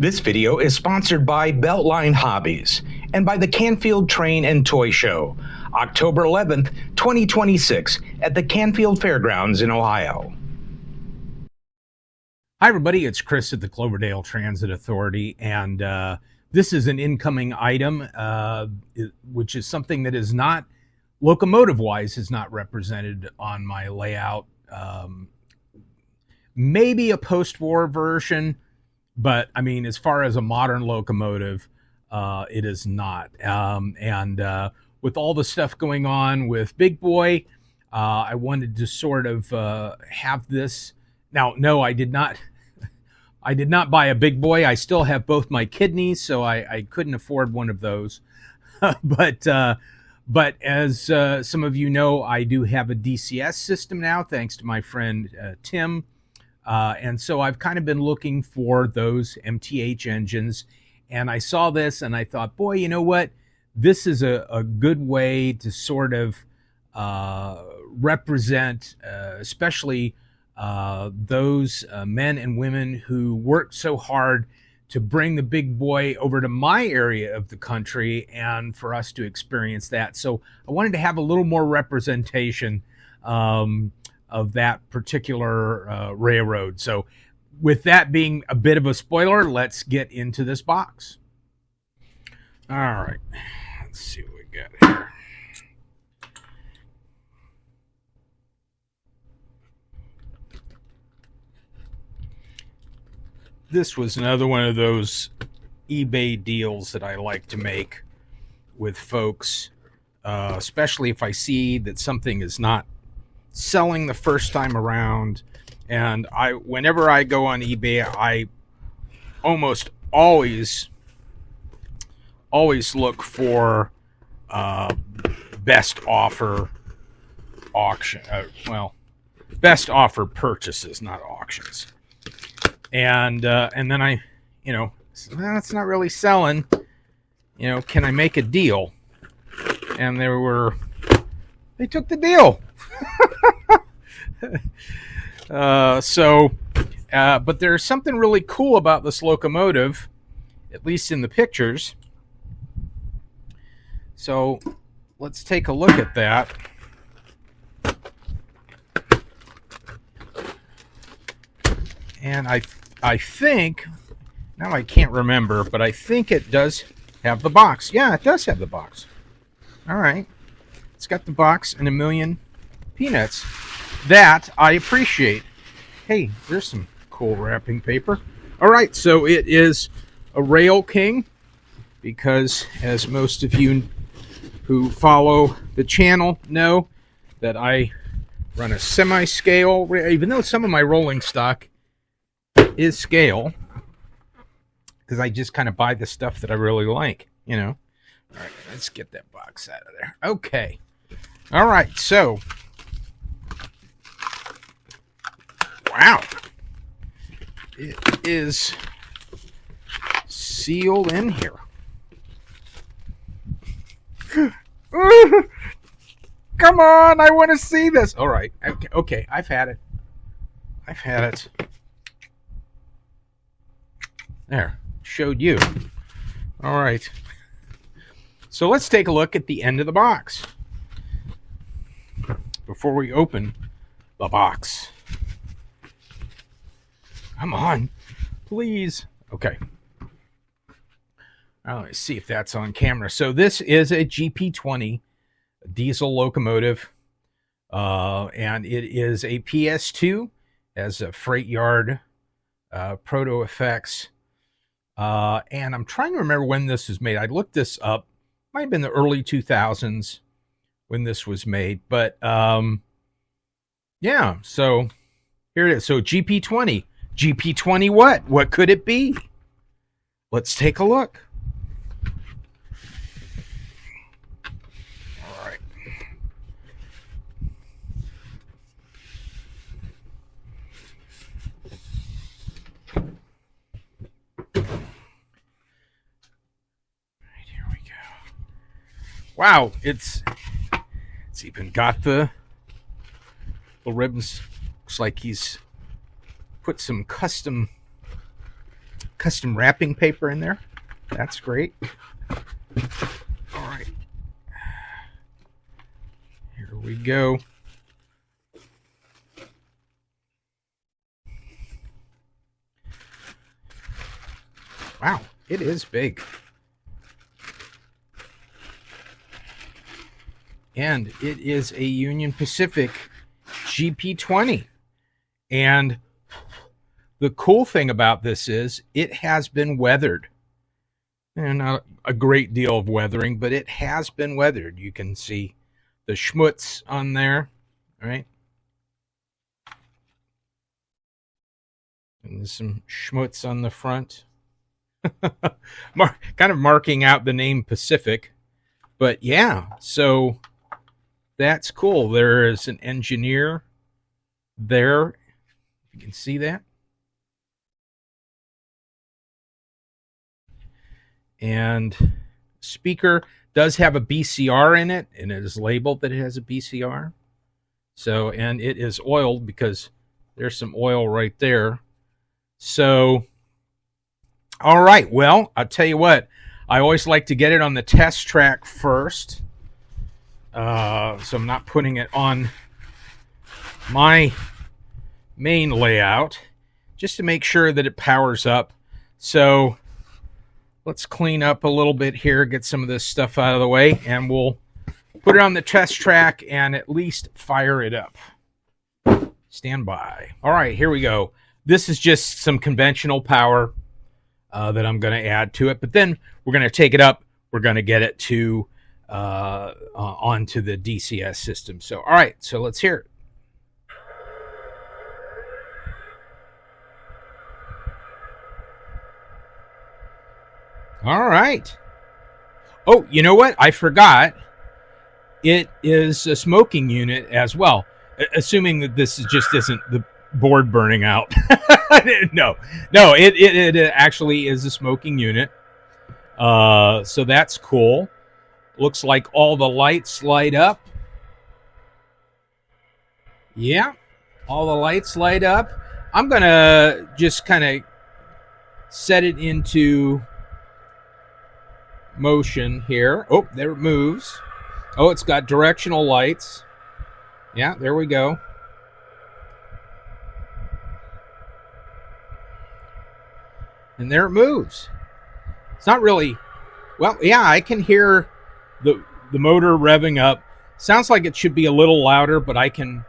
This video is sponsored by Beltline Hobbies and by the Canfield Train and Toy Show, October 11th, 2026 at the Canfield Fairgrounds in Ohio. Hi everybody, it's Chris at the Cloverdale Transit Authority, and this is an incoming item, which is something that is not, locomotive-wise, is not represented on my layout. Maybe a post-war version, but I mean, as far as a modern locomotive, it is not. With all the stuff going on with Big Boy, I wanted to sort of have this. Now, no, I did not. I did not buy a Big Boy. I still have both my kidneys, so I couldn't afford one of those. But as some of you know, I do have a DCS system now, thanks to my friend Tim. And so I've kind of been looking for those MTH engines, and I saw this and I thought, boy, you know what? This is a good way to sort of represent, especially those men and women who worked so hard to bring the Big Boy over to my area of the country and for us to experience that. So I wanted to have a little more representation of that particular railroad. So with that being a bit of a spoiler, let's get into this box. All right, let's see what we got here. This was another one of those eBay deals that I like to make with folks, especially if I see that something is not selling the first time around. And whenever I go on eBay, I almost always look for best offer auction. Best offer purchases, not auctions. And then I, well, it's not really selling. Can I make a deal? And they took the deal. But there's something really cool about this locomotive, at least in the pictures. So let's take a look at that. And I think, now I can't remember, but I think it does have the box. Yeah, it does have the box. All right. It's got the box and a million peanuts. That I appreciate. Hey, there's some cool wrapping paper. All right, so it is a Rail King, because as most of you who follow the channel know, that I run a semi-scale, even though some of my rolling stock is scale, because I just kind of buy the stuff that I really like, All right, let's get that box out of there. Okay. All right, so wow, it is sealed in here. Come on, I want to see this. All right, okay, I've had it. There, showed you. All right, so let's take a look at the end of the box before we open the box. Come on, please. Okay. Now, let's see if that's on camera. So this is a GP20 diesel locomotive, and it is a PS2, as a freight yard proto effects. And I'm trying to remember when this was made. I looked this up. Might have been the early 2000s when this was made. But yeah, so here it is. So GP20. GP20 what? What could it be? Let's take a look. All right. Right, here we go. Wow, it's even got the ribbons. Looks like he's put some custom custom wrapping paper in there. That's great. All right. Here we go. Wow, it is big. And it is a Union Pacific GP20. And the cool thing about this is it has been weathered. And not a great deal of weathering, but it has been weathered. You can see the schmutz on there, right? And there's some schmutz on the front. Kind of marking out the name Pacific. But yeah, so that's cool. There is an engineer there. You can see that. And speaker does have a BCR in it, and it is labeled that it has a BCR. So, and it is oiled because there's some oil right there. So, all right. Well, I'll tell you what. I always like to get it on the test track first. So I'm not putting it on my main layout just to make sure that it powers up. So let's clean up a little bit here, get some of this stuff out of the way, and we'll put it on the test track and at least fire it up. Stand by. All right, here we go. This is just some conventional power that I'm going to add to it, but then we're going to take it up. We're going to get it to onto the DCS system. So, all right, so let's hear it. All right. Oh, you know what? I forgot. It is a smoking unit as well, assuming that this just isn't the board burning out. No, it actually is a smoking unit. So that's cool. Looks like all the lights light up. Yeah, all the lights light up. I'm going to just kind of set it into motion here. Oh, there it moves. Oh, it's got directional lights. Yeah, there we go. And there it moves. It's not really... Well, yeah, I can hear the motor revving up. Sounds like it should be a little louder, but I can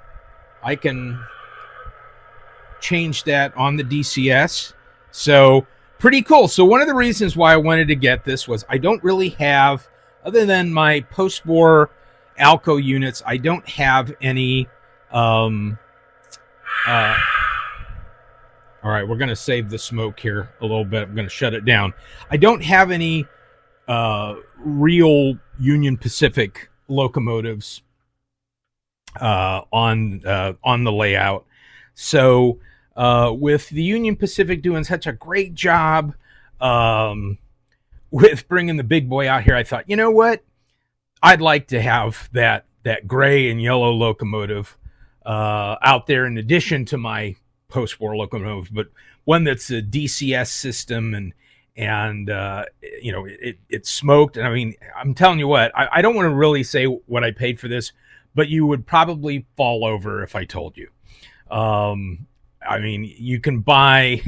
change that on the DCS. So pretty cool. So one of the reasons why I wanted to get this was I don't really have, other than my post-war Alco units, I don't have any. All right, we're going to save the smoke here a little bit. I'm going to shut it down. I don't have any real Union Pacific locomotives on the layout. So with the Union Pacific doing such a great job with bringing the big boy out here, I thought, you know what? I'd like to have that gray and yellow locomotive out there in addition to my post-war locomotive, but one that's a DCS system and you know, it smoked. And I mean, I'm telling you what, I don't want to really say what I paid for this, but you would probably fall over if I told you. I mean, you can buy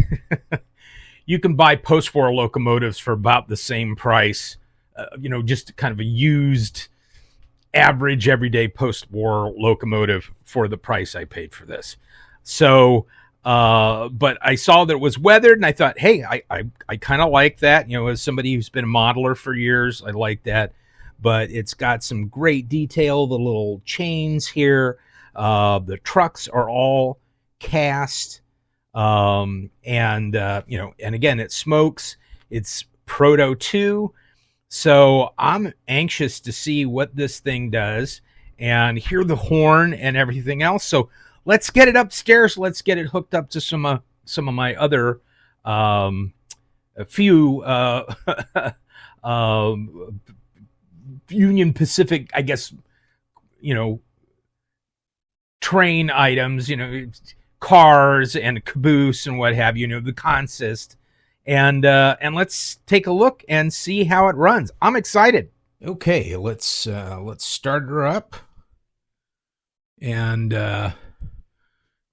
post-war locomotives for about the same price, you know, just kind of a used average everyday post-war locomotive for the price I paid for this. So, but I saw that it was weathered and I thought, hey, I kind of like that. You know, as somebody who's been a modeler for years, I like that. But it's got some great detail, the little chains here. The trucks are all cast. You know, and again, it smokes. It's Proto 2. So I'm anxious to see what this thing does and hear the horn and everything else. So let's get it upstairs. Let's get it hooked up to some of my other a few Union Pacific, I guess, you know, train items, you know, cars and caboose and what have you, you know, the consist. and let's take a look and see how it runs. I'm excited. Okay, let's start her up and kind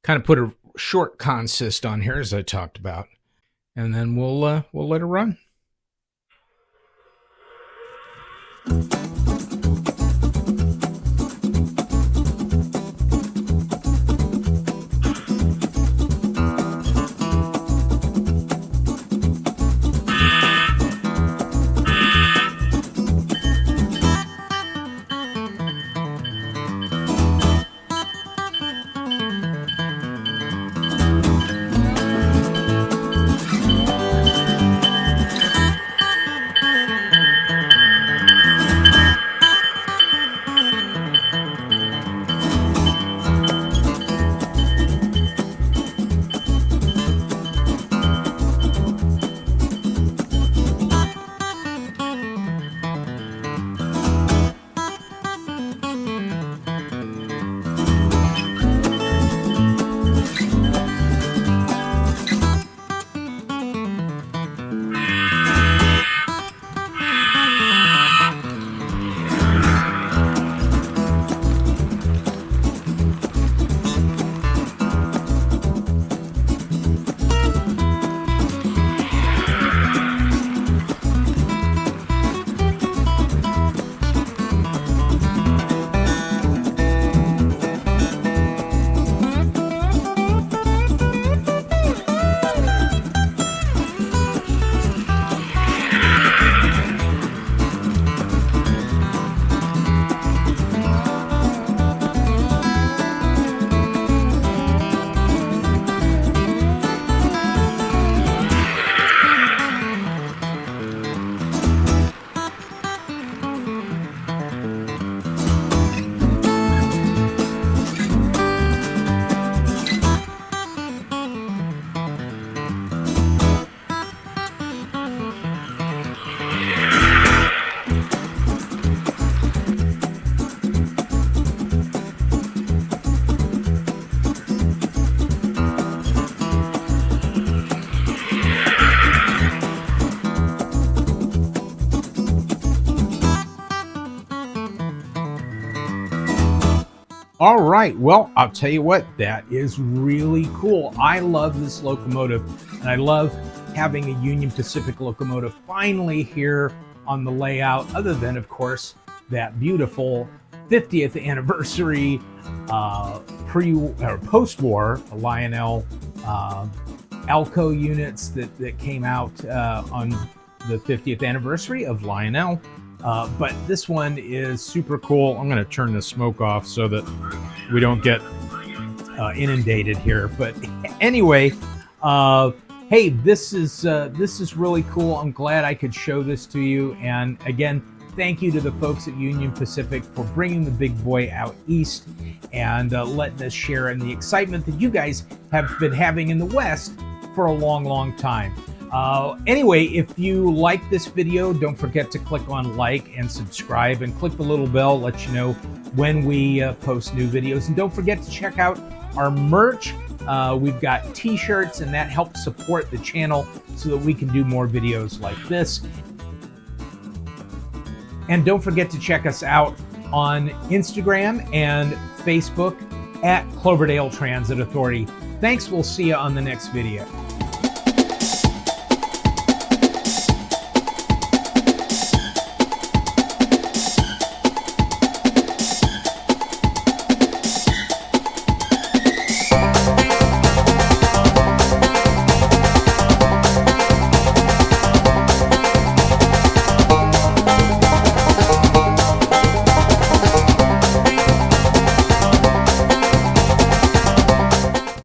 of put a short consist on here as I talked about, and then we'll let her run. All right, well, I'll tell you what, that is really cool. I love this locomotive, and I love having a Union Pacific locomotive finally here on the layout, other than, of course, that beautiful 50th anniversary post-war Lionel Alco units that came out on the 50th anniversary of Lionel. But this one is super cool. I'm going to turn the smoke off so that we don't get inundated here. But anyway, hey, this is really cool. I'm glad I could show this to you. And again, thank you to the folks at Union Pacific for bringing the big boy out east and letting us share in the excitement that you guys have been having in the West for a long, long time. Anyway, if you like this video, don't forget to click on like and subscribe, and click the little bell, let you know when we post new videos. And don't forget to check out our merch. We've got t-shirts, and that helps support the channel so that we can do more videos like this. And don't forget to check us out on Instagram and Facebook at Cloverdale Transit Authority. Thanks. We'll see you on the next video.